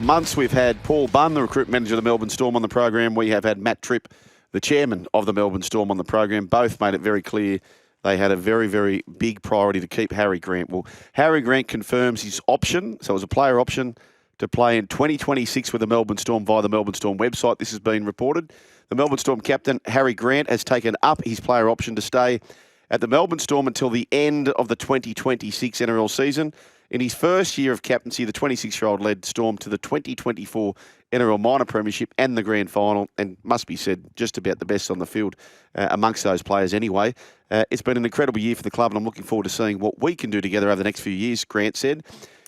months. We've had Paul Bunn, the recruitment manager of the Melbourne Storm, on the program. We have had Matt Tripp, the chairman of the Melbourne Storm, on the program. Both made it very clear they had a very, very big priority to keep Harry Grant. Well, Harry Grant confirms his option, so it was a player option, to play in 2026 with the Melbourne Storm via the Melbourne Storm website. This has been reported. The Melbourne Storm captain, Harry Grant, has taken up his player option to stay at the Melbourne Storm until the end of the 2026 NRL season. In his first year of captaincy, the 26-year-old led Storm to the 2024 NRL Minor Premiership and the Grand Final, and must be said, just about the best on the field amongst those players anyway. It's been an incredible year for the club, and I'm looking forward to seeing what we can do together over the next few years, Grant said.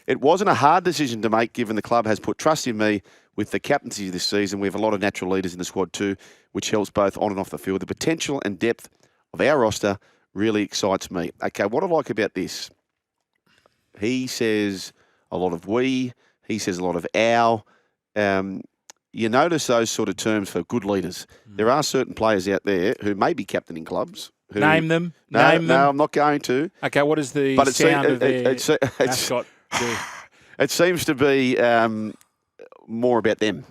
It wasn't a hard decision to make, given the club has put trust in me with the captaincy this season. We have a lot of natural leaders in the squad too, which helps both on and off the field. The potential and depth of our roster really excites me. Okay, what I like about this, he says a lot of we, he says a lot of our. You notice those sort of terms for good leaders. There are certain players out there who may be captaining clubs. Name them. No, Name them. No, I'm not going to. Okay, what is the sound of their mascot? It seems to be more about them.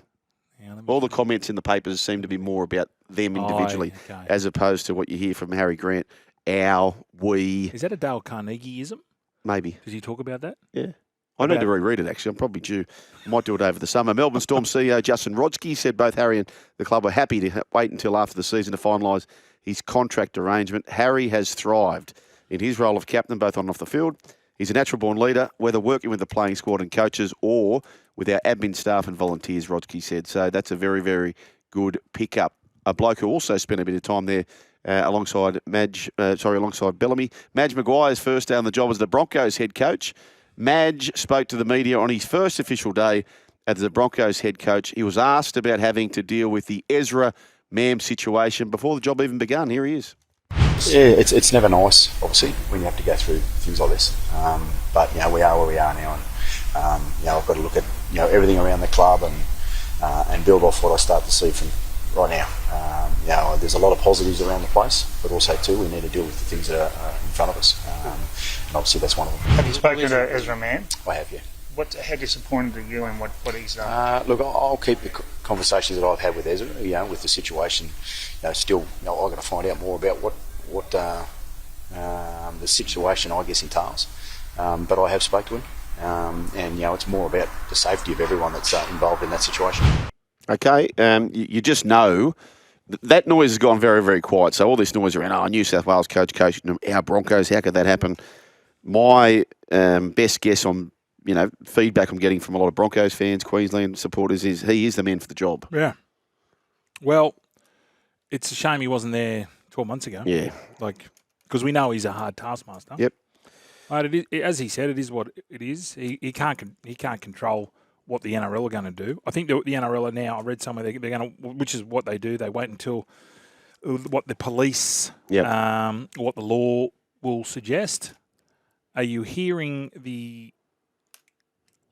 All the comments in the papers seem to be more about them individually, as opposed to what you hear from Harry Grant. Our, we. Is that a Dale Carnegie-ism? Maybe. Does he talk about that? Yeah. I need to reread it, actually. I'm probably due. I might do it over the summer. Melbourne Storm CEO Justin Rodsky said both Harry and the club were happy to wait until after the season to finalise his contract arrangement. Harry has thrived in his role of captain, both on and off the field. He's a natural-born leader, whether working with the playing squad and coaches or with our admin staff and volunteers, Rodsky said. So that's a very, very good pickup. A bloke who also spent a bit of time there alongside Bellamy. Madge Maguire's first day on the job as the Broncos head coach. Madge spoke to the media on his first official day as the Broncos head coach. He was asked about having to deal with the Ezra Mam situation before the job even began. Here he is. Yeah, it's never nice, obviously, when you have to go through things like this. But we are where we are now, and I've got to look at everything around the club and build off what I start to see from right now. There's a lot of positives around the place, but also too we need to deal with the things that are in front of us, and obviously that's one of them. Have you spoken to Ezra Mam? I have, yeah. How disappointed are you in what he's done? Look, I'll keep the conversations that I've had with Ezra, with the situation. Still, I've got to find out more about what the situation, I guess, entails. But I have spoke to him, and it's more about the safety of everyone that's involved in that situation. Okay, you just know that noise has gone very, very quiet. So all this noise around, New South Wales coach, our Broncos, how could that happen? My best guess on feedback I'm getting from a lot of Broncos fans, Queensland supporters, is he is the man for the job. Yeah. Well, it's a shame he wasn't there 12 months ago. Yeah. Because we know he's a hard taskmaster. Yep. But as he said, it is what it is. He can't control what the NRL are going to do. I think the NRL are now, I read somewhere, they're going to, which is what they do, they wait until what the police, what the law will suggest. Are you hearing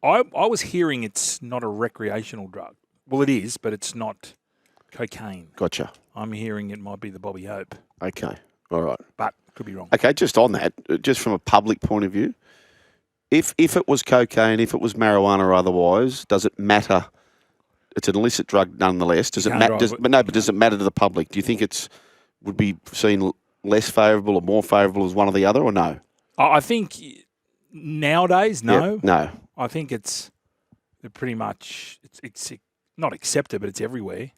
I was hearing it's not a recreational drug. Well, it is, but it's not cocaine. Gotcha. I'm hearing it might be the Bobby Hope. Okay. All right. But could be wrong. Okay, just on that, just from a public point of view, if it was cocaine, if it was marijuana or otherwise, does it matter? It's an illicit drug nonetheless. Does it matter? Does it matter to the public? Do you think would be seen less favourable or more favourable as one or the other, or no? I think nowadays, no. Yep, no. I think it's pretty much it's not accepted, but it's everywhere.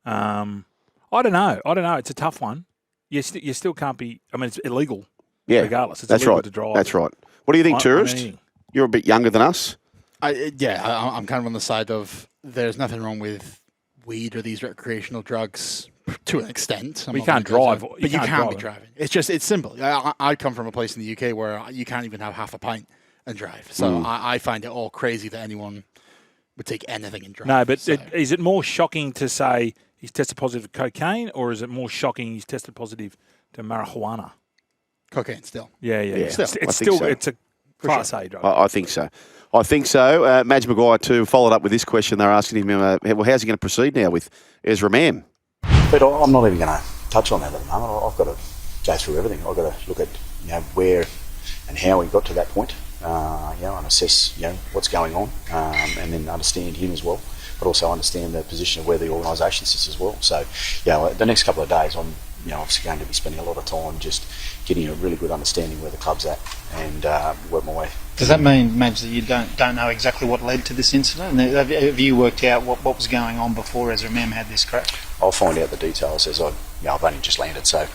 I don't know. It's a tough one. You still can't be. I mean, it's illegal. Yeah, regardless. It's that's illegal right. to drive. That's right. What do you think, Tourist? You're a bit younger than us. I'm kind of on the side of there's nothing wrong with weed or these recreational drugs to an extent. You can't drive. But you can't be driving. It's simple. I come from a place in the UK where you can't even have half a pint and drive. So I find it all crazy that anyone would take anything and drive. No, but is it more shocking to say he's tested positive to cocaine, or is it more shocking he's tested positive to marijuana? Cocaine still. Yeah. Still. It's a Class A drug. I think so. Madge Maguire, too, followed up with this question. They're asking him, how's he going to proceed now with Ezra Mam? But I'm not even going to touch on that at the moment. I've got to go through everything. I've got to look at where and how we got to that point. and assess, what's going on, and then understand him as well, but also understand the position of where the organisation sits as well. So, the next couple of days, I'm, obviously going to be spending a lot of time just getting a really good understanding where the club's at and work my way. Does that mean, Madge, that you don't know exactly what led to this incident? Have you worked out what was going on before Ezra Mam had this crash? I'll find out the details as I've only just landed, so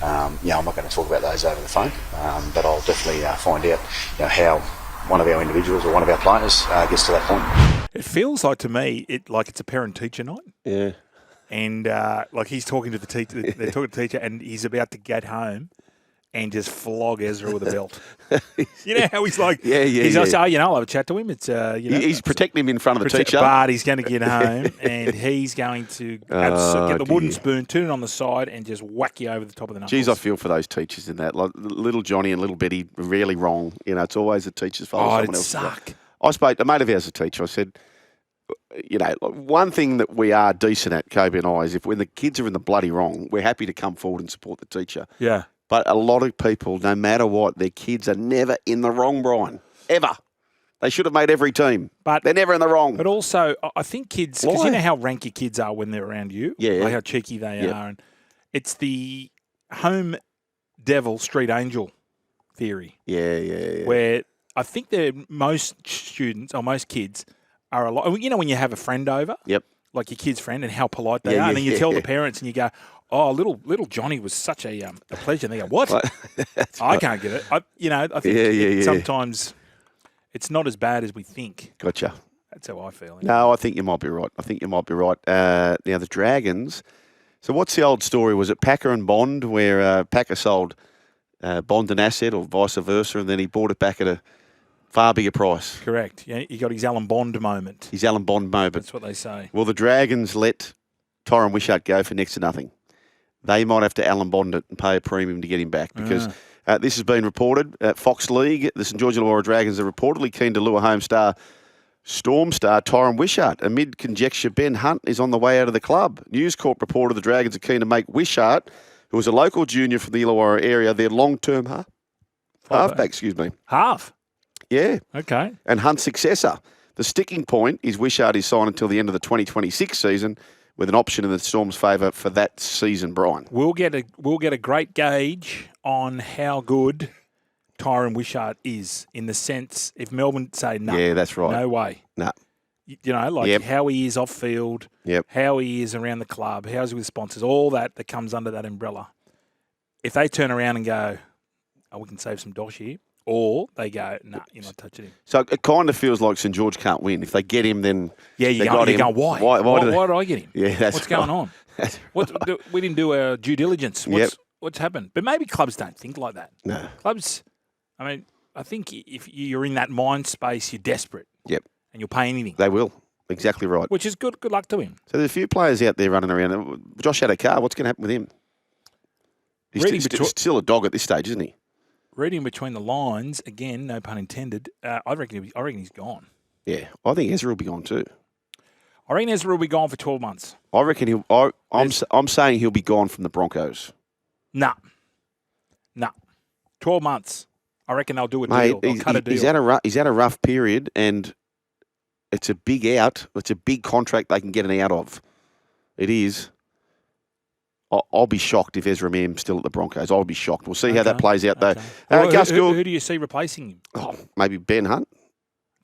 I'm not going to talk about those over the phone, but I'll definitely find out how one of our individuals or one of our players gets to that point. It feels like to me like it's a parent-teacher night. Yeah. And like he's talking to the teacher, they're talking to the teacher, and he's about to get home and just flog Ezra with a belt. You know how he's like, he's like, I'll have a chat to him. It's he's protecting him in front of the teacher, but he's going to get home and he's going to get the wooden spoon, turn it on the side, and just whack you over the top of the knuckles. Geez, I feel for those teachers in that. Like little Johnny and little Betty, rarely wrong. It's always the teacher's fault. Oh, it'd suck. I spoke to a mate of ours, a teacher. I said, one thing that we are decent at, Kobe and I, is when the kids are in the bloody wrong, we're happy to come forward and support the teacher. Yeah. But a lot of people, no matter what, their kids are never in the wrong, Brian. Ever. They should have made every team. But they're never in the wrong. But also, I think kids, because you know how rank your kids are when they're around you? Yeah. Like how cheeky they are. And it's the home devil, street angel theory. Yeah. Where I think most students or most kids are a lot. When you have a friend over? Yep. Like your kid's friend and how polite they are. And then you tell the parents and you go, oh, little Johnny was such a pleasure. And they go, what? I can't get it. I think sometimes it's not as bad as we think. Gotcha. That's how I feel. No, I think you might be right. Now, the Dragons. So what's the old story? Was it Packer and Bond where Packer sold Bond an asset or vice versa and then he bought it back at a far bigger price? Correct. Yeah, he got his Alan Bond moment. That's what they say. Well, the Dragons let Tyran Wishart go for next to nothing. They might have to Alan Bond it and pay a premium to get him back because this has been reported. Fox League, the St George Illawarra Dragons are reportedly keen to lure home Storm star Tyran Wishart. Amid conjecture, Ben Hunt is on the way out of the club. News Corp reported the Dragons are keen to make Wishart, who is a local junior from the Illawarra area, their long-term halfback. Half? Yeah. Okay. And Hunt's successor. The sticking point is Wishart is signed until the end of the 2026 season, with an option in the Storm's favour for that season, Brian. We'll get a great gauge on how good Tyran Wishart is in the sense if Melbourne say no. Yeah, that's right. No way. No. How he is off field, how he is around the club, how is he with sponsors, all that comes under that umbrella. If they turn around and go, we can save some dosh here, or they go, nah, you're not touching him. So it kind of feels like St George can't win. If they get him, then you got him. Why? Why did I get him? Yeah, that's What's going on? We didn't do our due diligence. What's happened? But maybe clubs don't think like that. No. Clubs, I think if you're in that mind space, you're desperate. Yep. And you'll pay anything. They will. Exactly right. Which is good. Good luck to him. So there's a few players out there running around. Josh Adokar, what's going to happen with him? He's still a dog at this stage, isn't he? Reading between the lines, again, no pun intended, I reckon he's gone. Yeah, I think Ezra will be gone too. I reckon Ezra will be gone for 12 months. I reckon I'm saying he'll be gone from the Broncos. Nah. 12 months. I reckon they'll do a deal. They'll cut a deal. He's had a rough period, and it's a big out. It's a big contract they can get an out of. It is. I'll be shocked if Ezra Mam still at the Broncos. I'll be shocked. We'll see how that plays out, though. Who do you see replacing him? Maybe Ben Hunt.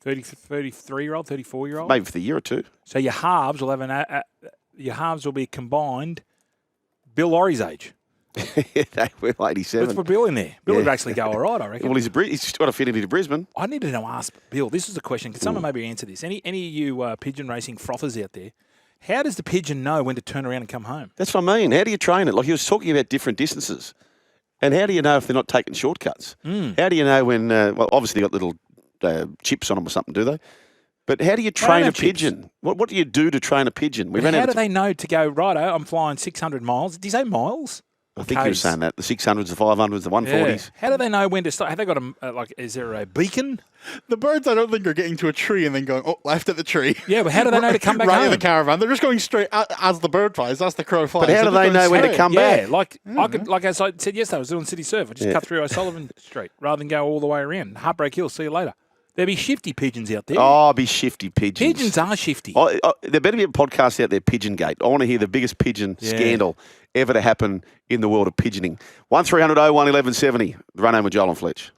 33-year-old, 34-year-old? Maybe for the year or two. So your halves will have be combined Bill Laurie's age. They were 87. Let's put Bill in there. Bill would actually go all right, I reckon. Well, he's got to fit into Brisbane. I need to ask Bill. This is a question. Can someone maybe answer this? Any of you pigeon racing frothers out there? How does the pigeon know when to turn around and come home? That's what I mean. How do you train it? Like he was talking about different distances. And how do you know if they're not taking shortcuts? How do you know when, obviously they've got little chips on them or something, do they? But how do you train a pigeon? What do you do to train a pigeon? How do they know to go, righto, I'm flying 600 miles? Did you say miles? I think you were saying that. The 600s, the 500s, the 140s. How do they know when to start? Have they got is there a beacon? The birds, I don't think, are getting to a tree and then going, oh, left at the tree. Yeah, but how do they know to come back right home? in the caravan. They're just going straight as the bird flies, as the crow flies. But how do they know when to come back? Like as I said yesterday, I was doing City Surf. I just cut through O'Sullivan Street rather than go all the way around. Heartbreak Hill, see you later. There'll be shifty pigeons out there. Oh, be shifty pigeons. Pigeons are shifty. There better be a podcast out there, Pigeon Gate. I want to hear the biggest pigeon scandal ever to happen in the world of pigeoning. 1300 01 1170. The run home with Joel and Fletch.